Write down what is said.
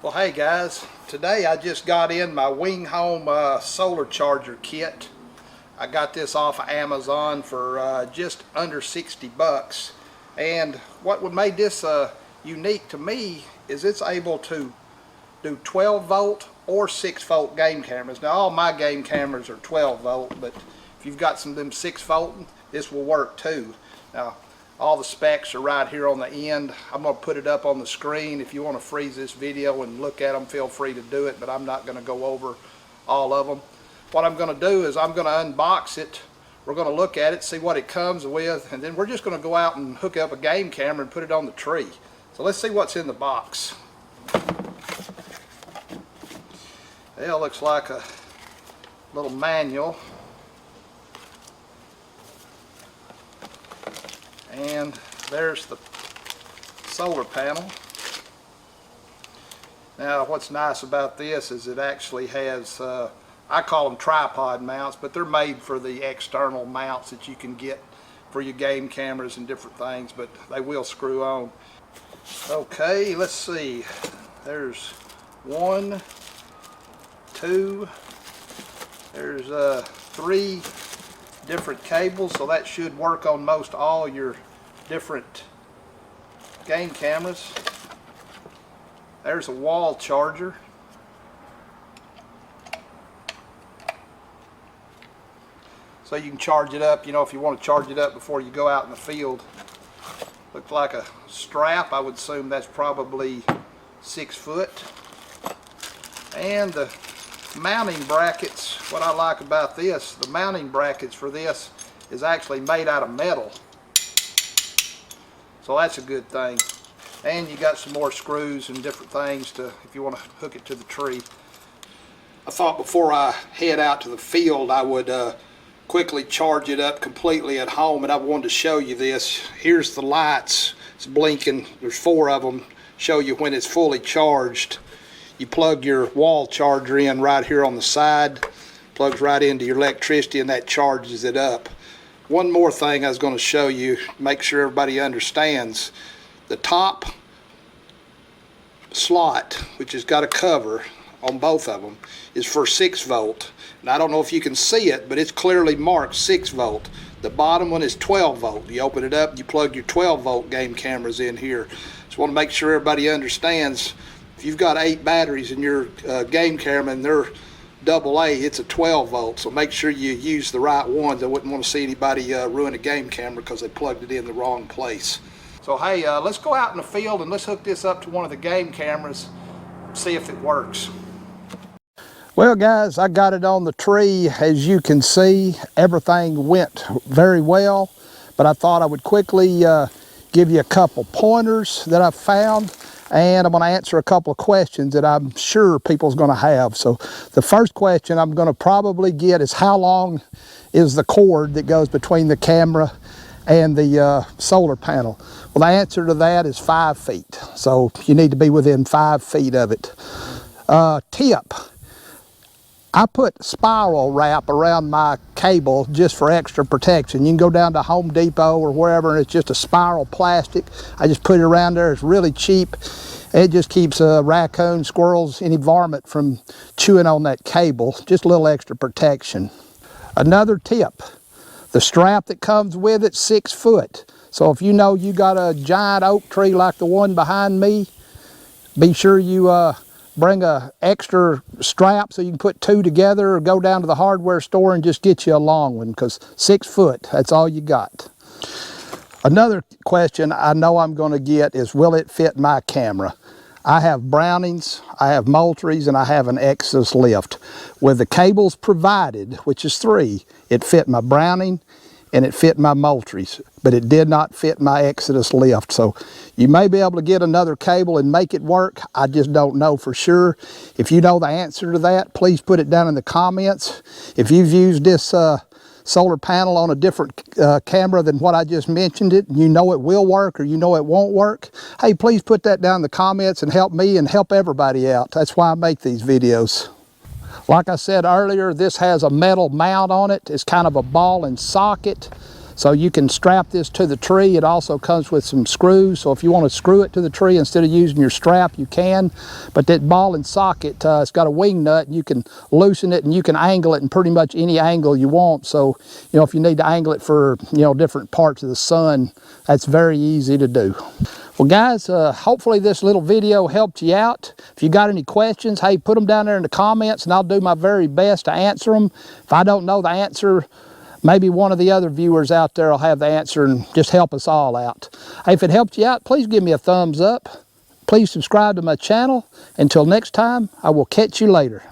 Well, hey guys, today I just got in my WingHome solar charger kit. I got this off of Amazon for just under 60 bucks. And what made this unique to me is it's able to do 12 volt or 6 volt game cameras. Now all my game cameras are 12 volt, but if you've got some of them 6 volt, this will work too. Now all the specs are right here on the end. I'm going to put it up on the screen. If you want to freeze this video and look at them, feel free to do it, but I'm not going to go over all of them. What I'm going to do is I'm going to unbox it. We're going to look at it, see what it comes with, and then we're just going to go out and hook up a game camera and put it on the tree. So let's see what's in the box. It looks like a little manual. And there's the solar panel. Now what's nice about this is it actually has, I call them tripod mounts, but they're made for the external mounts that you can get for your game cameras and different things, but they will screw on. Okay, let's see. There's 1, 2, there's 3 different cables, so that should work on most all your different game cameras. There's a wall charger. So you can charge it up, you know, if you want to charge it up before you go out in the field. Looks like a strap. I would assume that's probably 6 foot. And the mounting brackets, what I like about this, the mounting brackets for this is actually made out of metal. So that's a good thing. And you got some more screws and different things to, if you want to hook it to the tree. I thought before I head out to the field I would quickly charge it up completely at home, and I wanted to show you this. Here's the lights. It's blinking. There's 4 of them. Show you when it's fully charged. You plug your wall charger in right here on the side, plugs right into your electricity, and that charges it up. One more thing I was going to show you, make sure everybody understands. The top slot, which has got a cover on both of them, is for 6 volt. And I don't know if you can see it, but it's clearly marked 6 volt. The bottom one is 12 volt. You open it up, you plug your 12 volt game cameras in here. Just want to make sure everybody understands. If you've got 8 batteries in your game camera and they're AA, it's a 12 volt, so make sure you use the right ones. I wouldn't want to see anybody ruin a game camera because they plugged it in the wrong place. So hey, let's go out in the field and let's hook this up to one of the game cameras, see if it works. Well guys, I got it on the tree. As you can see, everything went very well, but I thought I would quickly give you a couple pointers that I found, and I'm going to answer a couple of questions that I'm sure people's going to have. So the first question I'm going to probably get is, how long is the cord that goes between the camera and the solar panel? Well, the answer to that is 5 feet. So you need to be within 5 feet of it. Tip. I put spiral wrap around my cable just for extra protection. You can go down to Home Depot or wherever and it's just a spiral plastic. I just put it around there. It's really cheap. It just keeps raccoons, squirrels, any varmint from chewing on that cable. Just a little extra protection. Another tip, the strap that comes with it, 6 foot. So if you know you got a giant oak tree like the one behind me, be sure you bring a extra strap so you can put 2 together, or go down to the hardware store and just get you a long one, because 6 foot, that's all you got. Another question I know I'm going to get is, will it fit my camera? I have Brownings, I have Moultries, and I have an Exodus lift. With the cables provided, which is 3, it fit my Browning and it fit my Moultries, but it did not fit my Exodus lift. So you may be able to get another cable and make it work. I just don't know for sure. If you know the answer to that, please put it down in the comments. If you've used this solar panel on a different camera than what I just mentioned it, and you know it will work or you know it won't work, hey, please put that down in the comments and help me and help everybody out. That's why I make these videos. Like I said earlier, this has a metal mount on it. It's kind of a ball and socket. So you can strap this to the tree. It also comes with some screws, so if you want to screw it to the tree instead of using your strap, you can. But that ball and socket, it's got a wing nut, and you can loosen it and you can angle it in pretty much any angle you want. So, you know, if you need to angle it for, you know, different parts of the sun, that's very easy to do. Well guys, hopefully this little video helped you out. If you got any questions, hey, put them down there in the comments and I'll do my very best to answer them. If I don't know the answer, maybe one of the other viewers out there will have the answer and just help us all out. Hey, if it helped you out, please give me a thumbs up. Please subscribe to my channel. Until next time, I will catch you later.